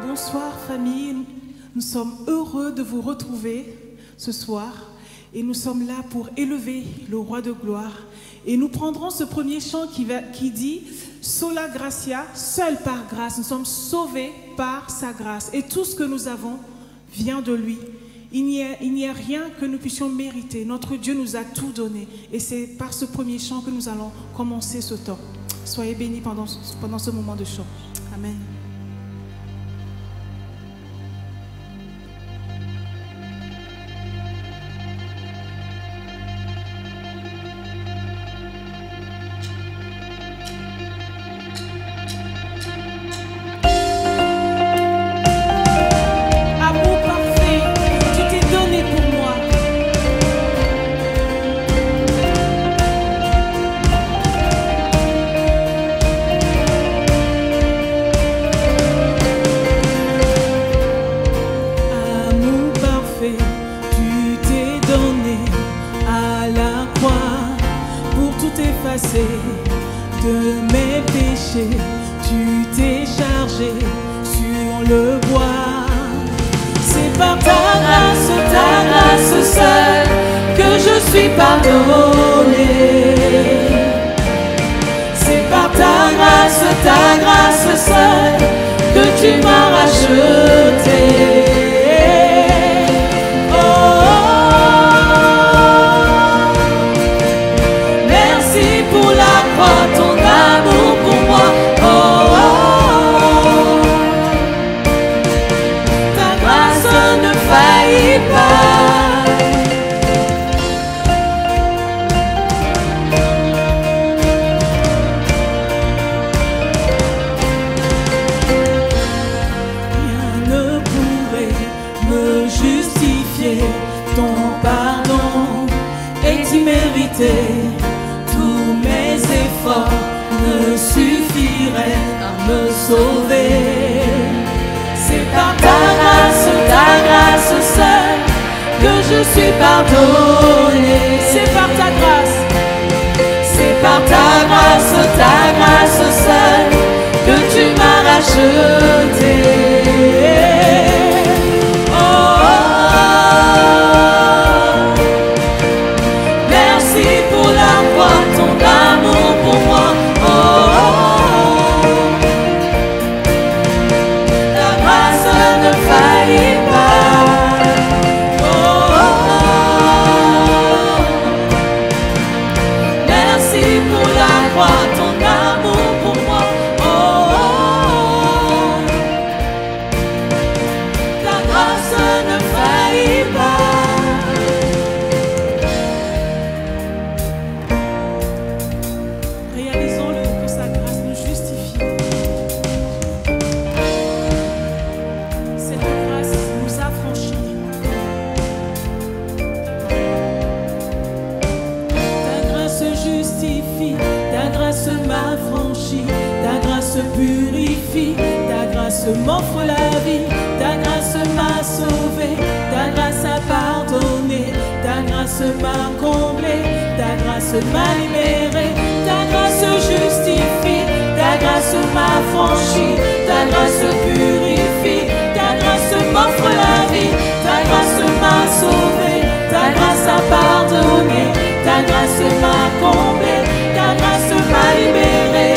Bonsoir famille, nous sommes heureux de vous retrouver ce soir et nous sommes là pour élever le roi de gloire et nous prendrons ce premier chant qui dit Sola Gratia, seul par grâce, nous sommes sauvés par sa grâce et tout ce que nous avons vient de lui. Il n'y a rien que nous puissions mériter, notre Dieu nous a tout donné et c'est par ce premier chant que nous allons commencer ce temps. Soyez bénis pendant ce moment de chant. Amen. De mes péchés, tu t'es chargé sur le bois. C'est par ta grâce seule, que je suis pardonné. C'est par ta grâce seule, que tu m'as racheté. Tous mes efforts ne suffiraient à me sauver. C'est par ta grâce seule, que je suis pardonné. C'est par ta grâce, c'est par ta grâce seule, que tu m'as racheté. M'offre la vie, ta grâce m'a sauvé, ta grâce a pardonné, ta grâce m'a comblé, ta grâce m'a libéré, ta grâce justifie, ta grâce m'a franchi, ta grâce purifie, ta grâce m'offre la vie, ta grâce m'a sauvé, ta grâce a pardonné, ta grâce m'a comblé, ta grâce m'a libéré.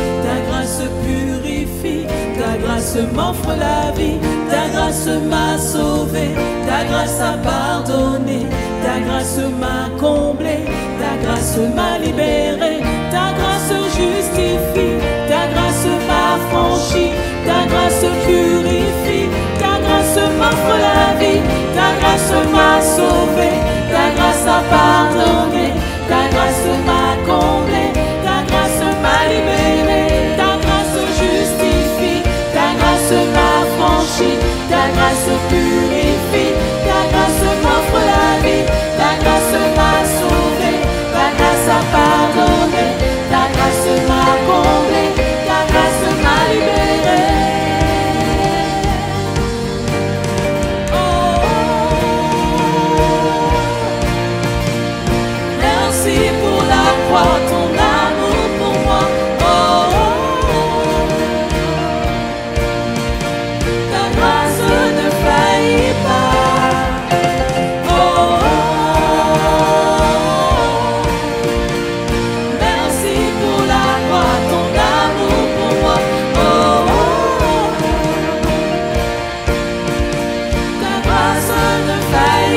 Ta grâce purifie, ta grâce m'offre la vie, ta grâce m'a sauvé, ta grâce a pardonné, ta grâce m'a comblé, ta grâce m'a libéré, ta grâce justifie, ta grâce m'a franchi, ta grâce purifie, ta grâce m'offre la vie.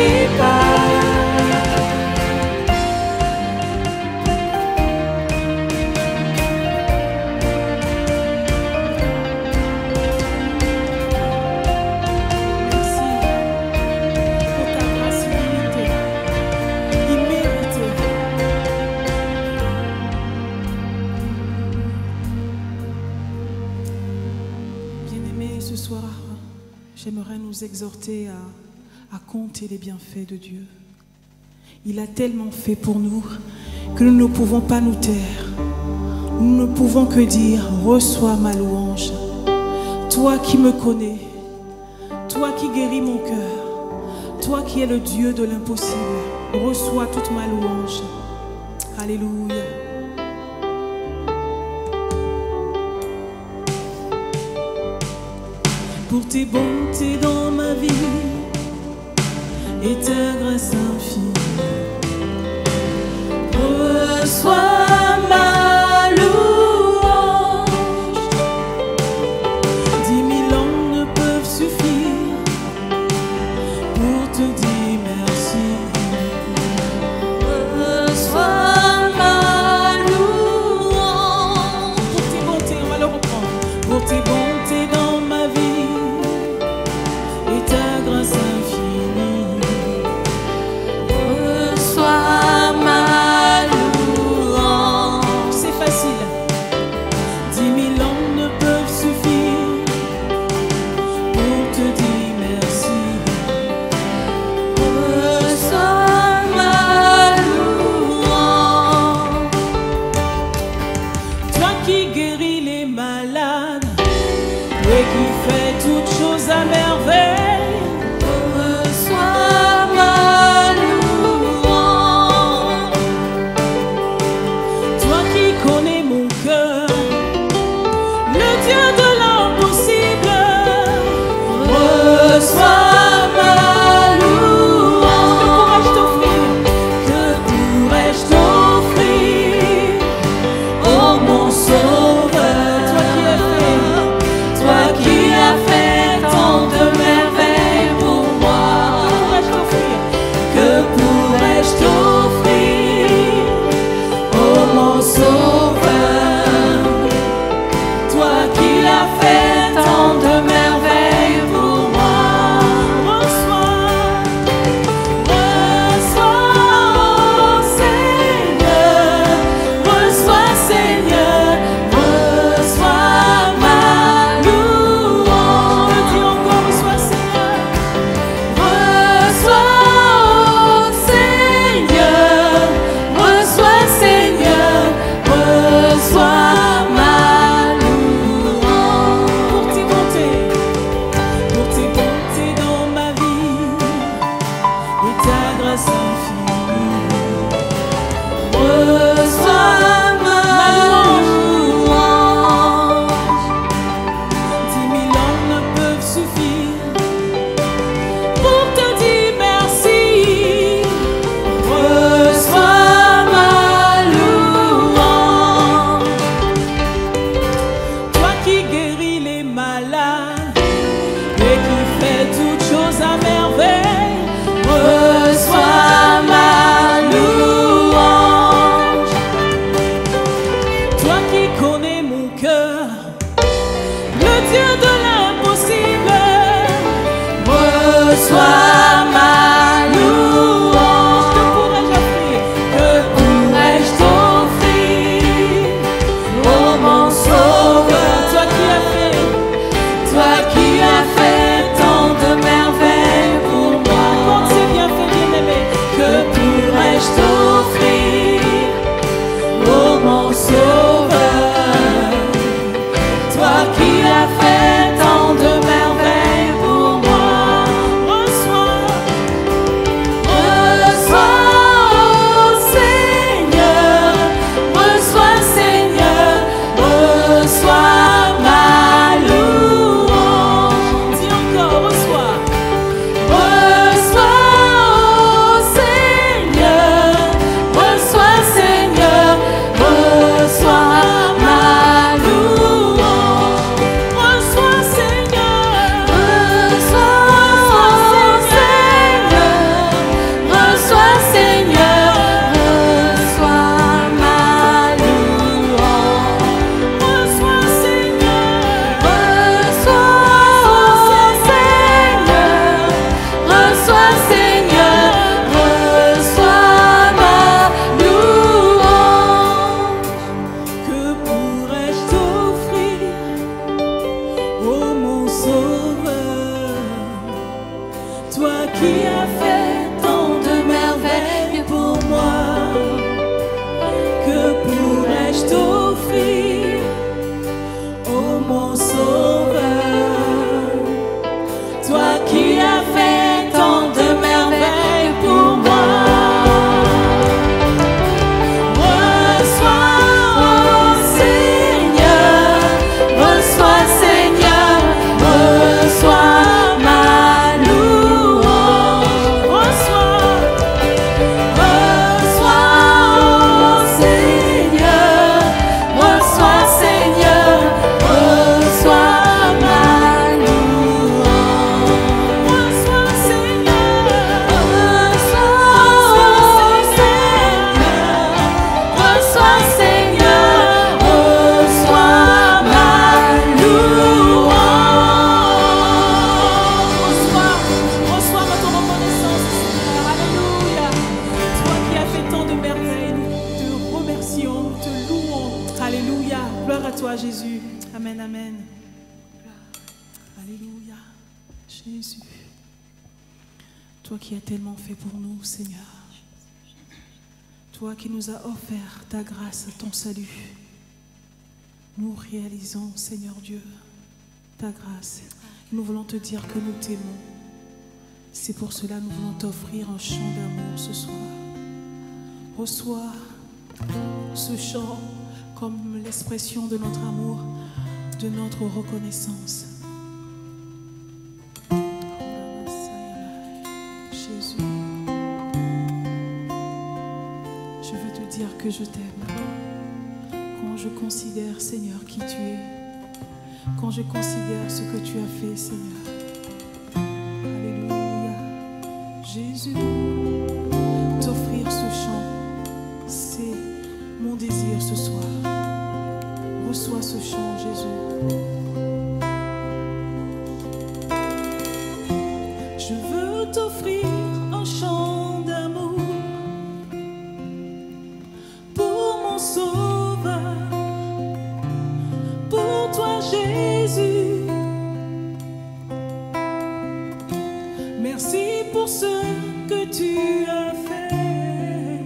n'oublie pas. J'aimerais nous exhorter à compter les bienfaits de Dieu. Il a tellement fait pour nous que nous ne pouvons pas nous taire. Nous ne pouvons que dire, reçois ma louange. Toi qui me connais, toi qui guéris mon cœur, toi qui es le Dieu de l'impossible, reçois toute ma louange. Alléluia. Pour tes bontés dans ma vie et ta grâce infinie, reçois ma louange. 10 000 ans ne peuvent suffire pour te dire merci. Reçois ma louange. Pour tes bontés, on va le reprendre. Pour tes bontés dans ma vie, ta grâce infinie, a fait tant de merveilles pour moi. Que pourrais-je t'offrir, ô mon Sauveur? Toi qui as fait tant de merveilles pour moi. Jésus, amen, amen. Alléluia, Jésus. Toi qui as tellement fait pour nous, Seigneur. Toi qui nous as offert ta grâce, ton salut. Nous réalisons, Seigneur Dieu, ta grâce. Nous voulons te dire que nous t'aimons. C'est pour cela que nous voulons t'offrir un chant d'amour ce soir. Reçois ce chant comme l'expression de notre amour, de notre reconnaissance. Jésus, je veux te dire que je t'aime. Quand je considère, Seigneur, qui tu es, quand je considère ce que tu as fait, Seigneur. Alléluia. Jésus, t'offrir ce chant, c'est mon désir ce soir. Reçois ce chant, Jésus. Je veux t'offrir un chant d'amour pour mon Sauveur, pour toi, Jésus. Merci pour ce que tu as fait.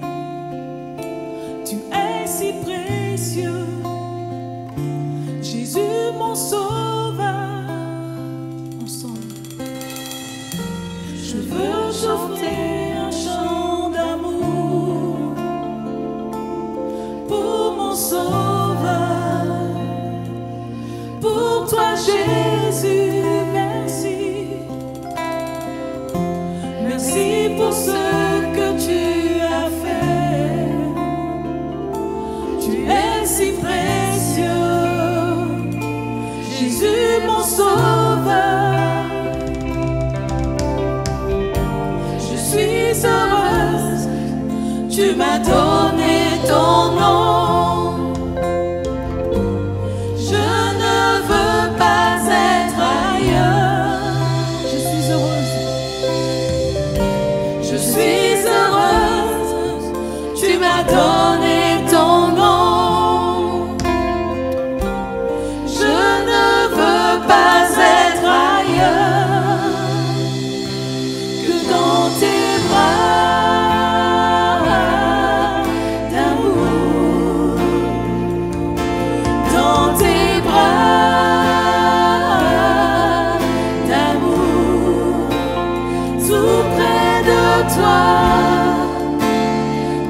Tu es si précieux, Jésus mon Sauveur. Ensemble, je veux chanter un chant d'amour pour mon Sauveur, pour toi, Jésus. Merci pour ce que tu as fait. Tu es si précieux, Jésus mon Sauveur. Je suis heureuse, tu m'as donné ton nom. Je ne veux pas être ailleurs. Je suis heureuse. Je suis heureuse, tu m'as donné ton nom. Je ne veux pas être ailleurs que dans tes bras d'amour, dans tes bras d'amour, tout près de toi,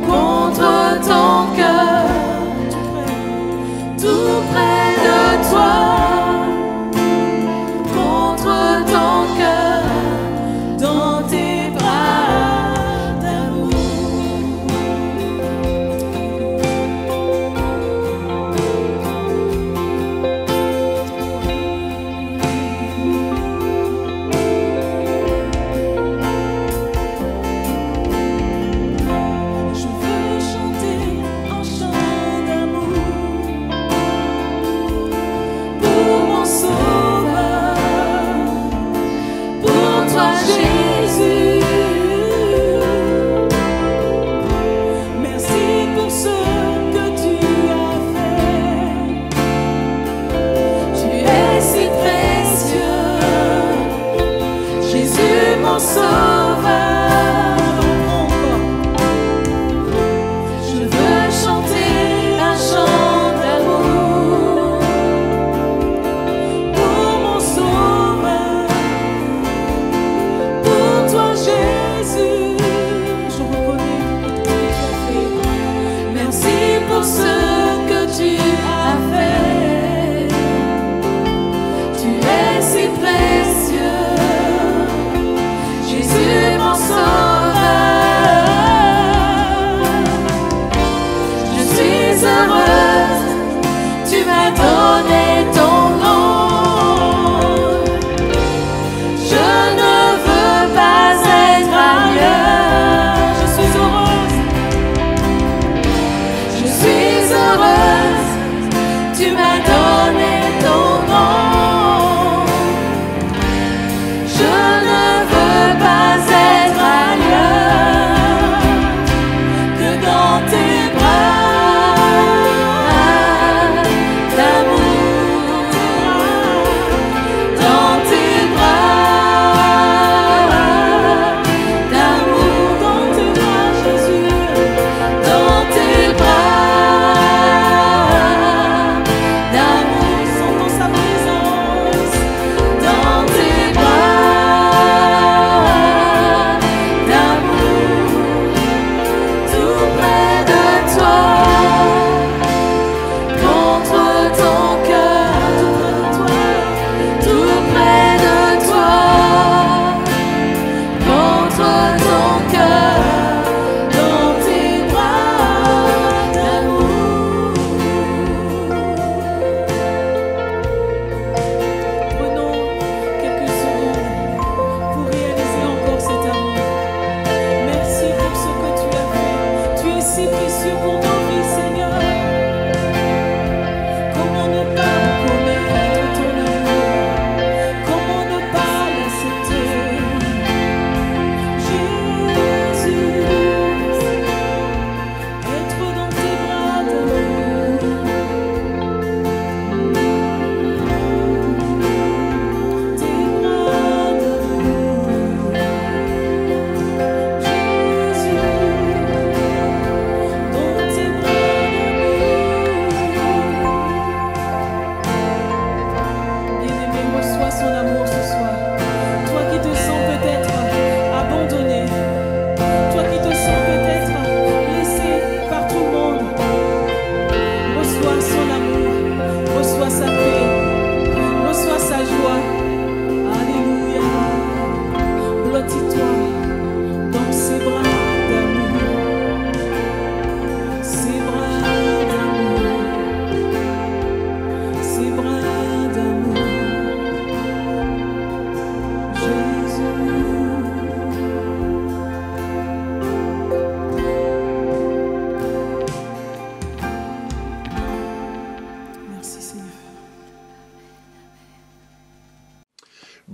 contre ton cœur, tout près de toi, contre ton cœur, dans tes bras d'amour.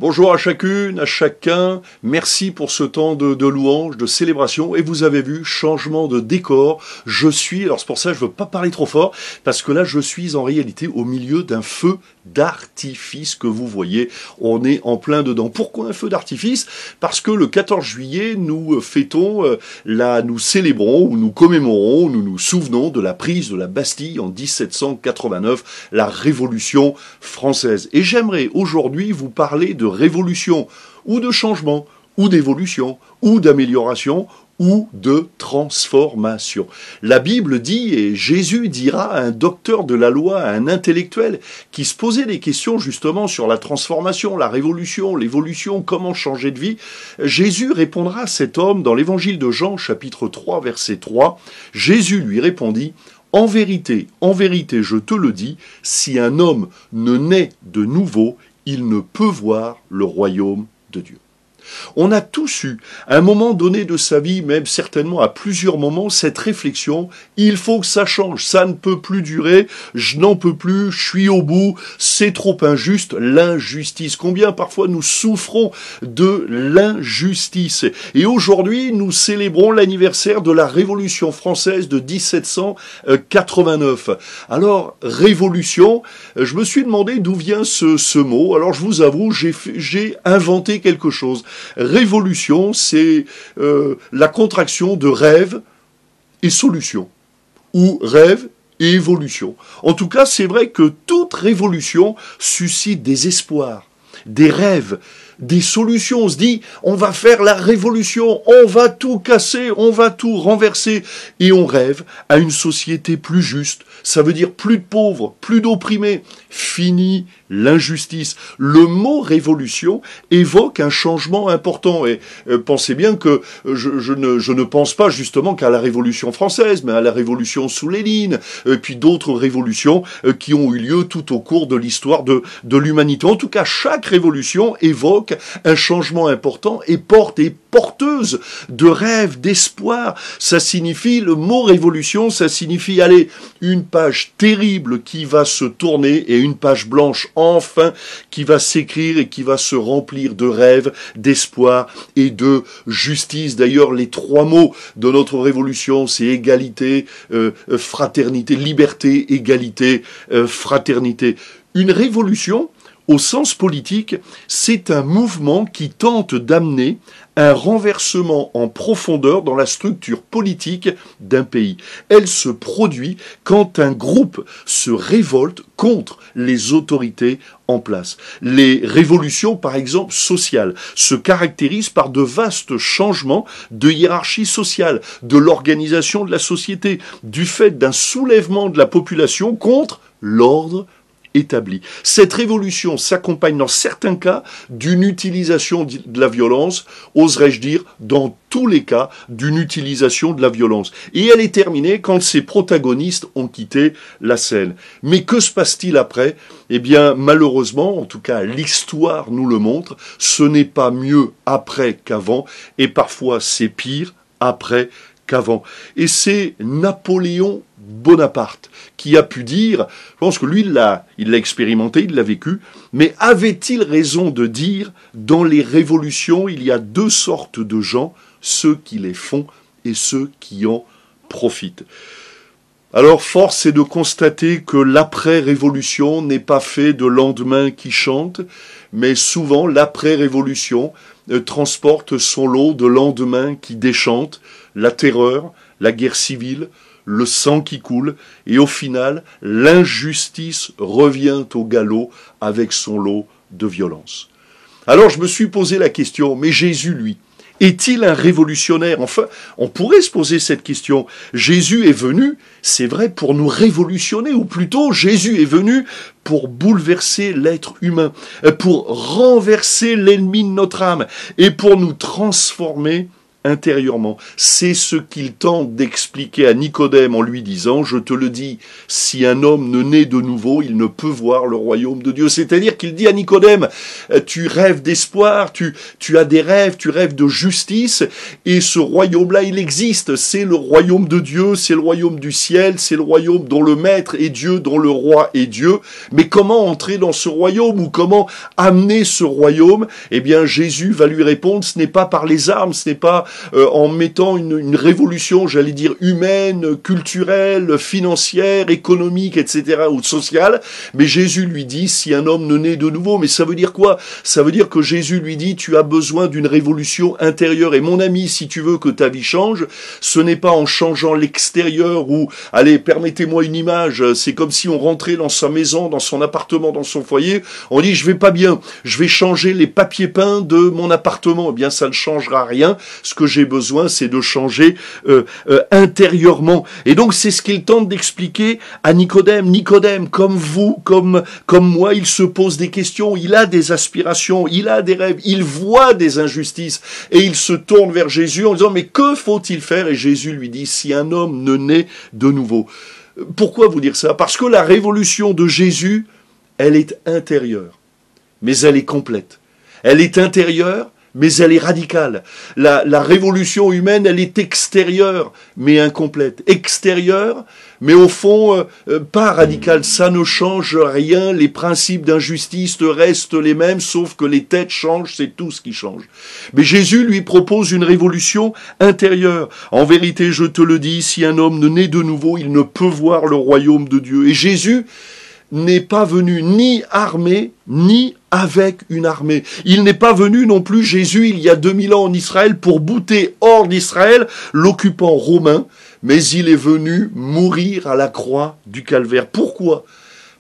Bonjour à chacune, à chacun, merci pour ce temps de louange, de célébration, et vous avez vu, changement de décor, alors c'est pour ça que je ne veux pas parler trop fort, parce que là je suis en réalité au milieu d'un feu d'artifice que vous voyez, on est en plein dedans. Pourquoi un feu d'artifice? Parce que le 14 juillet, nous fêtons, nous célébrons, ou nous commémorons, nous nous souvenons de la prise de la Bastille en 1789, la Révolution française. Et j'aimerais aujourd'hui vous parler de révolution, ou de changement, ou d'évolution, ou d'amélioration, ou de transformation. La Bible dit, et Jésus dira à un docteur de la loi, à un intellectuel, qui se posait des questions justement sur la transformation, la révolution, l'évolution, comment changer de vie, Jésus répondra à cet homme dans l'évangile de Jean, chapitre 3, verset 3, Jésus lui répondit, en vérité, je te le dis, si un homme ne naît de nouveau, il ne peut voir le royaume de Dieu. On a tous eu, à un moment donné de sa vie, même certainement à plusieurs moments, cette réflexion, il faut que ça change, ça ne peut plus durer, je n'en peux plus, je suis au bout, c'est trop injuste, l'injustice. Combien parfois nous souffrons de l'injustice. Et aujourd'hui, nous célébrons l'anniversaire de la Révolution française de 1789. Alors, révolution, je me suis demandé d'où vient ce mot. Alors, je vous avoue, j'ai inventé quelque chose. Révolution, c'est la contraction de rêve et solution, ou rêve et évolution. En tout cas, c'est vrai que toute révolution suscite des espoirs, des rêves, des solutions. On se dit, on va faire la révolution, on va tout casser, on va tout renverser. Et on rêve à une société plus juste. Ça veut dire plus de pauvres, plus d'opprimés. Fini l'injustice. Le mot révolution évoque un changement important. Et pensez bien que je ne pense pas justement qu'à la Révolution française, mais à la Révolution sous Lénine, puis d'autres révolutions qui ont eu lieu tout au cours de l'histoire de l'humanité. En tout cas, chaque révolution évoque un changement important et porteuse de rêves, d'espoir. Ça signifie, le mot révolution, ça signifie, allez, une page terrible qui va se tourner et une page blanche, enfin, qui va s'écrire et qui va se remplir de rêves, d'espoir et de justice. D'ailleurs, les trois mots de notre révolution, c'est égalité, fraternité, liberté, égalité, fraternité. Une révolution, au sens politique, c'est un mouvement qui tente d'amener un renversement en profondeur dans la structure politique d'un pays. Elle se produit quand un groupe se révolte contre les autorités en place. Les révolutions, par exemple, sociales, se caractérisent par de vastes changements de hiérarchie sociale, de l'organisation de la société, du fait d'un soulèvement de la population contre l'ordre établi. Cette révolution s'accompagne dans certains cas d'une utilisation de la violence, oserais-je dire, dans tous les cas, d'une utilisation de la violence. Et elle est terminée quand ses protagonistes ont quitté la scène. Mais que se passe-t-il après? Eh bien, malheureusement, en tout cas, l'histoire nous le montre, ce n'est pas mieux après qu'avant, et parfois c'est pire après qu'avant. Et c'est Napoléon Bonaparte qui a pu dire, je pense que lui il l'a expérimenté, il l'a vécu, mais avait-il raison de dire, dans les révolutions, il y a deux sortes de gens, ceux qui les font et ceux qui en profitent. Alors force est de constater que l'après-révolution n'est pas fait de lendemain qui chantent, mais souvent l'après-révolution transporte son lot de lendemains qui déchantent, la terreur, la guerre civile, le sang qui coule, et au final, l'injustice revient au galop avec son lot de violence. Alors je me suis posé la question, mais Jésus, lui, est-il un révolutionnaire? Enfin, on pourrait se poser cette question. Jésus est venu, c'est vrai, pour nous révolutionner, ou plutôt, Jésus est venu pour bouleverser l'être humain, pour renverser l'ennemi de notre âme, et pour nous transformer intérieurement. C'est ce qu'il tente d'expliquer à Nicodème en lui disant, je te le dis, si un homme ne naît de nouveau, il ne peut voir le royaume de Dieu. C'est-à-dire qu'il dit à Nicodème, tu rêves d'espoir, tu as des rêves, tu rêves de justice, et ce royaume-là, il existe. C'est le royaume de Dieu, c'est le royaume du ciel, c'est le royaume dont le maître est Dieu, dont le roi est Dieu. Mais comment entrer dans ce royaume ou comment amener ce royaume? Eh bien, Jésus va lui répondre, ce n'est pas par les armes, ce n'est pas en mettant une révolution, j'allais dire, humaine, culturelle, financière, économique, etc., ou sociale, mais Jésus lui dit, si un homme ne naît de nouveau, mais ça veut dire quoi? Ça veut dire que Jésus lui dit, tu as besoin d'une révolution intérieure, et mon ami, si tu veux que ta vie change, ce n'est pas en changeant l'extérieur, ou, allez, permettez-moi une image, c'est comme si on rentrait dans sa maison, dans son appartement, dans son foyer, on dit, je vais pas bien, je vais changer les papiers peints de mon appartement, eh bien, ça ne changera rien. Ce que j'ai besoin, c'est de changer intérieurement. Et donc, c'est ce qu'il tente d'expliquer à Nicodème. Nicodème, comme vous, comme moi, il se pose des questions, il a des aspirations, il a des rêves, il voit des injustices, et il se tourne vers Jésus en disant, mais que faut-il faire? Et Jésus lui dit, si un homme ne naît de nouveau. Pourquoi vous dire ça? Parce que la révolution de Jésus, elle est intérieure, mais elle est complète. Elle est intérieure, mais elle est radicale. La révolution humaine, elle est extérieure, mais incomplète. Extérieure, mais au fond, pas radicale. Ça ne change rien. Les principes d'injustice restent les mêmes, sauf que les têtes changent, c'est tout ce qui change. Mais Jésus lui propose une révolution intérieure. En vérité, je te le dis, si un homme ne naît de nouveau, il ne peut voir le royaume de Dieu. Et Jésus n'est pas venu ni armé, ni avec une armée. Il n'est pas venu non plus, Jésus, il y a 2000 ans en Israël, pour bouter hors d'Israël l'occupant romain, mais il est venu mourir à la croix du calvaire. Pourquoi?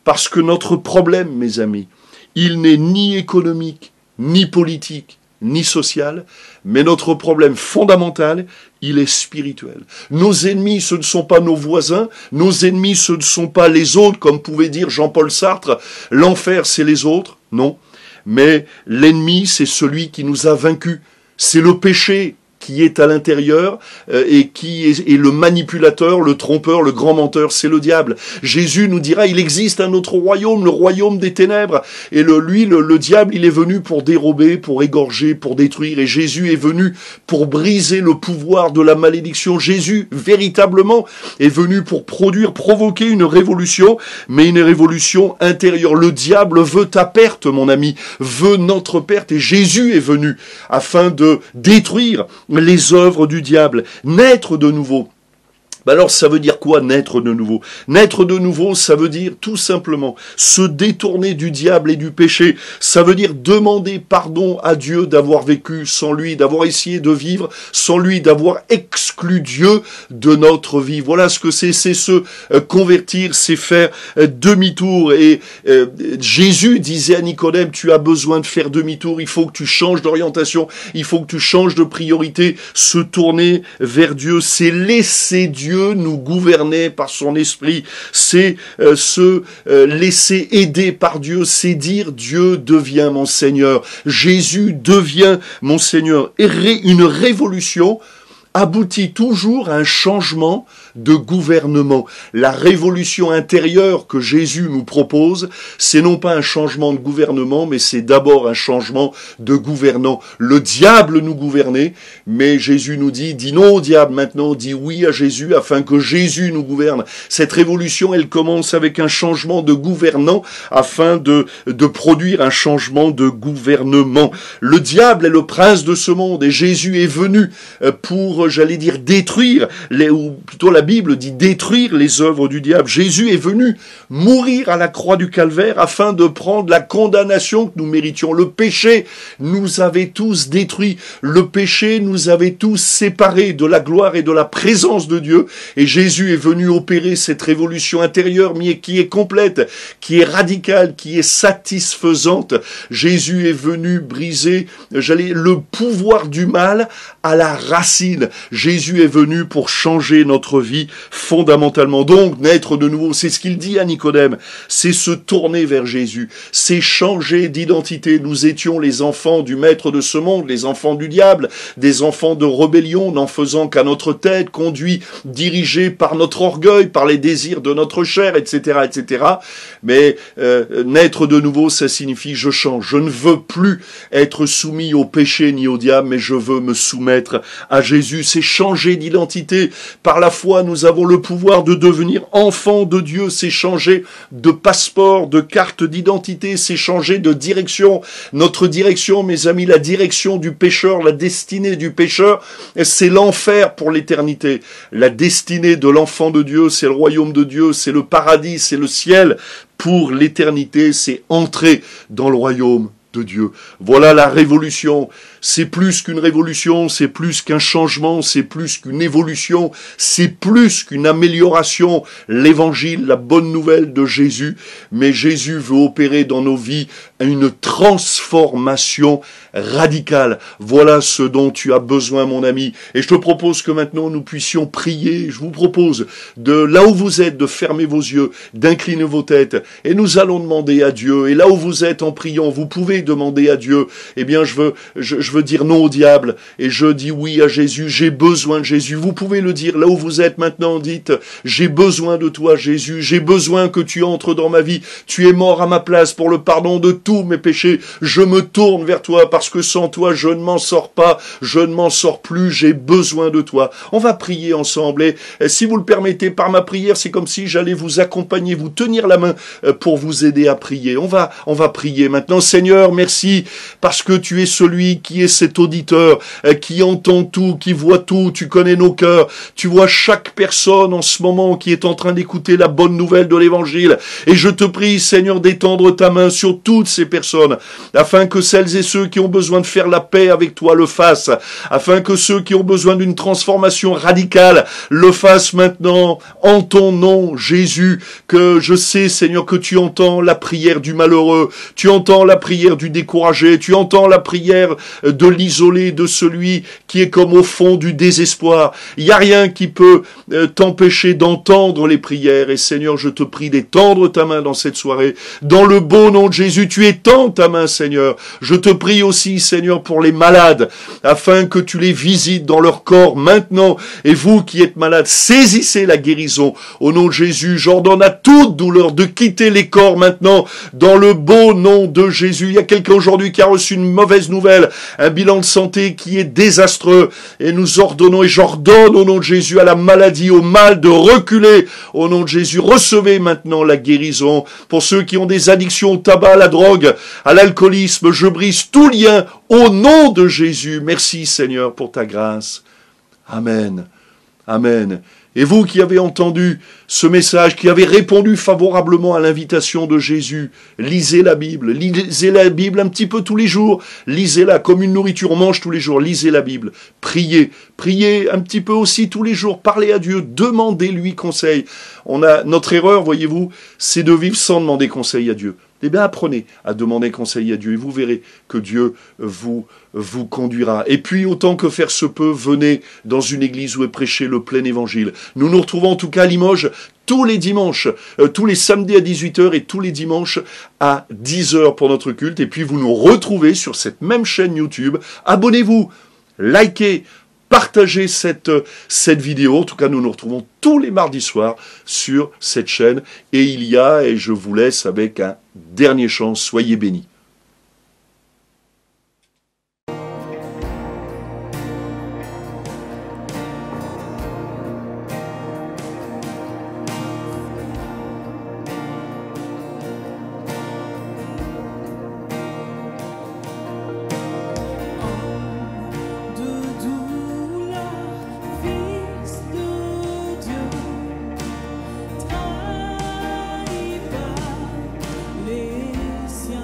Parce que notre problème, mes amis, il n'est ni économique, ni politique, ni social, mais notre problème fondamental, il est spirituel. Nos ennemis, ce ne sont pas nos voisins, nos ennemis, ce ne sont pas les autres, comme pouvait dire Jean-Paul Sartre, l'enfer, c'est les autres, non. Mais l'ennemi, c'est celui qui nous a vaincus, c'est le péché qui est à l'intérieur et qui est le manipulateur, le trompeur, le grand menteur, c'est le diable. Jésus nous dira, il existe un autre royaume, le royaume des ténèbres. Et le diable, il est venu pour dérober, pour égorger, pour détruire. Et Jésus est venu pour briser le pouvoir de la malédiction. Jésus, véritablement, est venu pour provoquer une révolution, mais une révolution intérieure. Le diable veut ta perte, mon ami, veut notre perte. Et Jésus est venu afin de détruire les œuvres du diable, naître de nouveau. Alors ça veut dire quoi, naître de nouveau? Naître de nouveau, ça veut dire tout simplement se détourner du diable et du péché. Ça veut dire demander pardon à Dieu d'avoir vécu sans lui, d'avoir essayé de vivre sans lui, d'avoir exclu Dieu de notre vie. Voilà ce que c'est se convertir, c'est faire demi-tour. Et Jésus disait à Nicodème, tu as besoin de faire demi-tour, il faut que tu changes d'orientation, il faut que tu changes de priorité. Se tourner vers Dieu, c'est laisser Dieu nous gouverner par son esprit, c'est se laisser aider par Dieu, c'est dire Dieu devient mon Seigneur, Jésus devient mon Seigneur. Et une révolution aboutit toujours à un changement de gouvernement. La révolution intérieure que Jésus nous propose, c'est non pas un changement de gouvernement, mais c'est d'abord un changement de gouvernant. Le diable nous gouvernait, mais Jésus nous dit, dis non au diable maintenant, dis oui à Jésus, afin que Jésus nous gouverne. Cette révolution, elle commence avec un changement de gouvernant, afin de produire un changement de gouvernement. Le diable est le prince de ce monde, et Jésus est venu pour, j'allais dire, détruire, ou plutôt la Bible dit détruire les œuvres du diable. Jésus est venu mourir à la croix du calvaire afin de prendre la condamnation que nous méritions. Le péché nous avait tous détruits. Le péché nous avait tous séparés de la gloire et de la présence de Dieu. Et Jésus est venu opérer cette révolution intérieure, mais qui est complète, qui est radicale, qui est satisfaisante. Jésus est venu briser, le pouvoir du mal à la racine. Jésus est venu pour changer notre vie fondamentalement. Donc, naître de nouveau, c'est ce qu'il dit à Nicodème, c'est se tourner vers Jésus, c'est changer d'identité. Nous étions les enfants du maître de ce monde, les enfants du diable, des enfants de rébellion, n'en faisant qu'à notre tête, conduits, dirigés par notre orgueil, par les désirs de notre chair, etc., etc. Mais naître de nouveau, ça signifie je change. Je ne veux plus être soumis au péché ni au diable, mais je veux me soumettre à Jésus. C'est changer d'identité. Par la foi, nous avons le pouvoir de devenir enfants de Dieu. C'est changer de passeport, de carte d'identité. C'est changer de direction. Notre direction, mes amis, la direction du pécheur, la destinée du pécheur, c'est l'enfer pour l'éternité. La destinée de l'enfant de Dieu, c'est le royaume de Dieu, c'est le paradis, c'est le ciel. Pour l'éternité, c'est entrer dans le royaume de Dieu. Voilà la révolution. C'est plus qu'une révolution, c'est plus qu'un changement, c'est plus qu'une évolution, c'est plus qu'une amélioration. L'évangile, la bonne nouvelle de Jésus, mais Jésus veut opérer dans nos vies une transformation radicale. Voilà ce dont tu as besoin, mon ami. Et je te propose que maintenant nous puissions prier. Je vous propose de là où vous êtes, de fermer vos yeux, d'incliner vos têtes, et nous allons demander à Dieu. Et là où vous êtes en priant, vous pouvez demander à Dieu. Eh bien, je veux dire non au diable et je dis oui à Jésus. J'ai besoin de Jésus. Vous pouvez le dire là où vous êtes maintenant. Dites, j'ai besoin de toi, Jésus. J'ai besoin que tu entres dans ma vie. Tu es mort à ma place pour le pardon de tous mes péchés. Je me tourne vers toi parce que sans toi, je ne m'en sors pas. Je ne m'en sors plus. J'ai besoin de toi. On va prier ensemble et si vous le permettez, par ma prière, c'est comme si j'allais vous accompagner, vous tenir la main pour vous aider à prier. On va prier maintenant. Seigneur, merci parce que tu es celui qui est cet auditeur, qui entend tout, qui voit tout, tu connais nos cœurs, tu vois chaque personne en ce moment qui est en train d'écouter la bonne nouvelle de l'évangile. Et je te prie, Seigneur, d'étendre ta main sur toutes ces personnes, afin que celles et ceux qui ont besoin de faire la paix avec toi le fassent, afin que ceux qui ont besoin d'une transformation radicale le fassent maintenant, en ton nom, Jésus, que je sais, Seigneur, que tu entends la prière du malheureux, tu entends la prière du découragé, tu entends la prière de l'isolé, de celui qui est comme au fond du désespoir. Il n'y a rien qui peut t'empêcher d'entendre les prières. Et Seigneur, je te prie d'étendre ta main dans cette soirée. Dans le beau nom de Jésus, tu étends ta main, Seigneur. Je te prie aussi, Seigneur, pour les malades, afin que tu les visites dans leur corps maintenant. Et vous qui êtes malades, saisissez la guérison. Au nom de Jésus, j'ordonne à toute douleur de quitter les corps maintenant, dans le beau nom de Jésus. Il y a quelqu'un aujourd'hui qui a reçu une mauvaise nouvelle, un bilan de santé qui est désastreux, et nous ordonnons, et j'ordonne au nom de Jésus à la maladie, au mal de reculer. Au nom de Jésus, recevez maintenant la guérison. Pour ceux qui ont des addictions au tabac, à la drogue, à l'alcoolisme, je brise tout lien au nom de Jésus. Merci Seigneur pour ta grâce. Amen. Amen. Et vous qui avez entendu ce message, qui avez répondu favorablement à l'invitation de Jésus, lisez la Bible un petit peu tous les jours, lisez-la comme une nourriture, on mange tous les jours, lisez la Bible, priez un petit peu aussi tous les jours, parlez à Dieu, demandez-lui conseil. Notre erreur, voyez-vous, c'est de vivre sans demander conseil à Dieu. Eh bien, apprenez à demander conseil à Dieu et vous verrez que Dieu vous conduira. Et puis, autant que faire se peut, venez dans une église où est prêché le plein évangile. Nous nous retrouvons en tout cas à Limoges tous les dimanches, tous les samedis à 18h et tous les dimanches à 10h pour notre culte. Et puis, vous nous retrouvez sur cette même chaîne YouTube. Abonnez-vous, likez, partagez cette vidéo. En tout cas, nous nous retrouvons tous les mardis soirs sur cette chaîne. Et je vous laisse avec un dernier chant. Soyez bénis. Les siens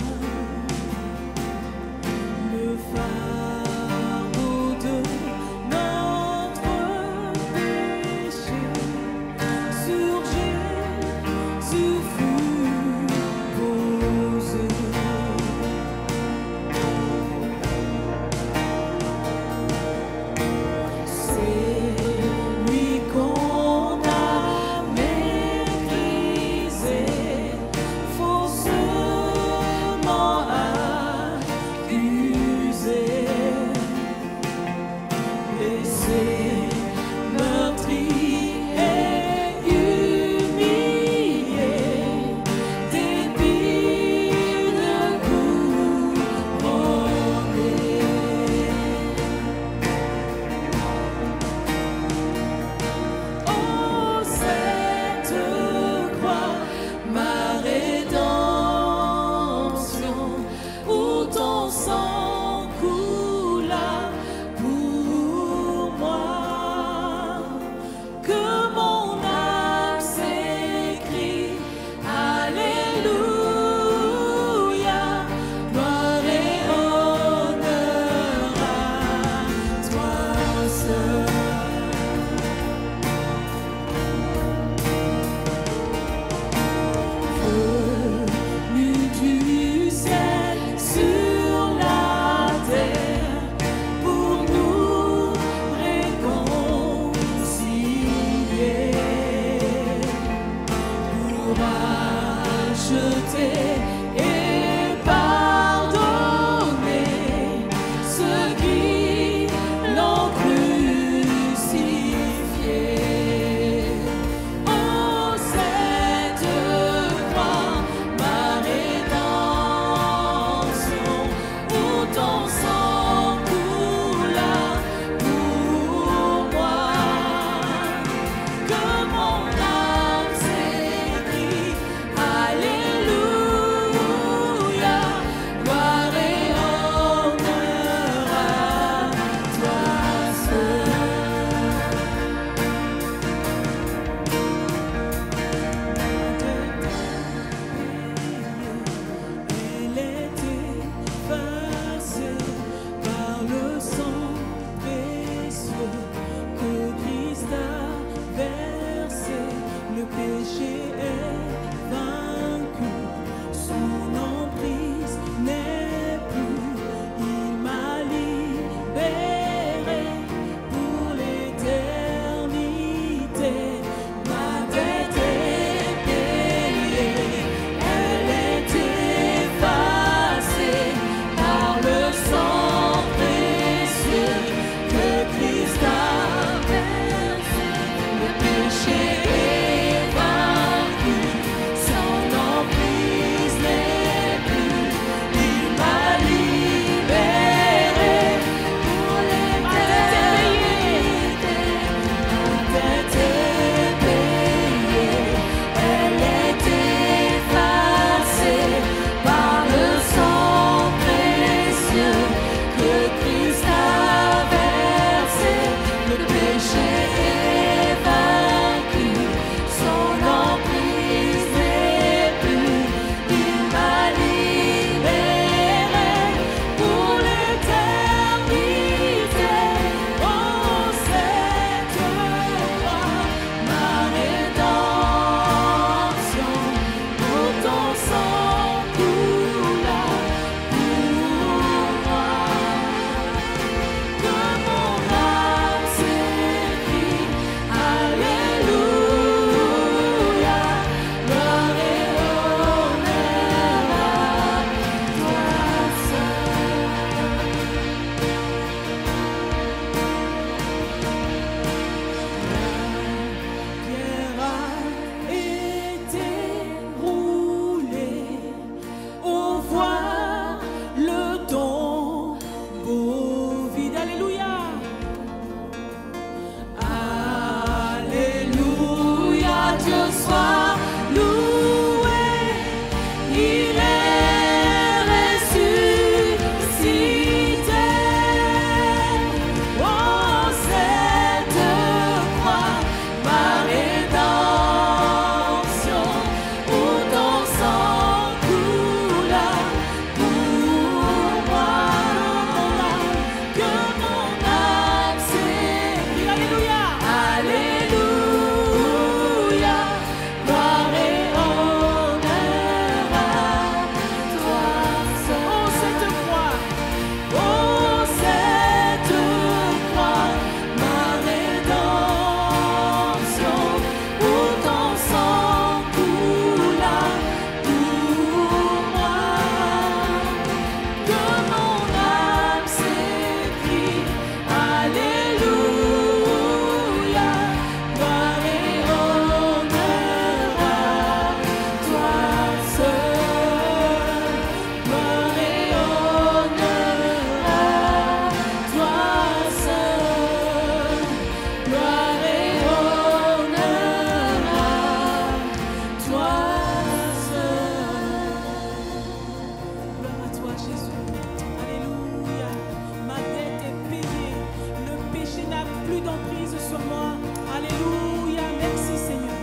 plus d'emprise sur moi. Alléluia, merci Seigneur.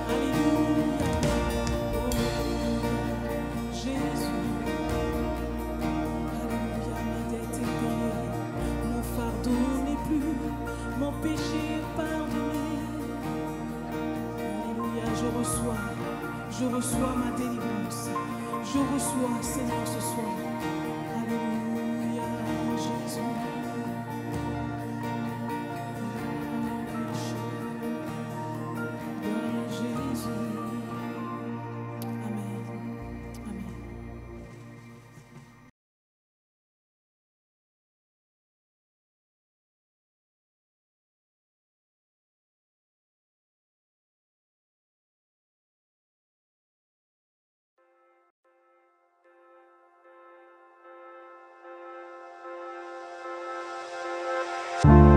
Alléluia. Oh, Jésus. Alléluia, ma dette est payée. Mon fardeau n'est plus, mon péché est pardonné. Alléluia, je reçois ma délivrance. Je reçois, Seigneur, ce soir. Alléluia, Jésus. Amen.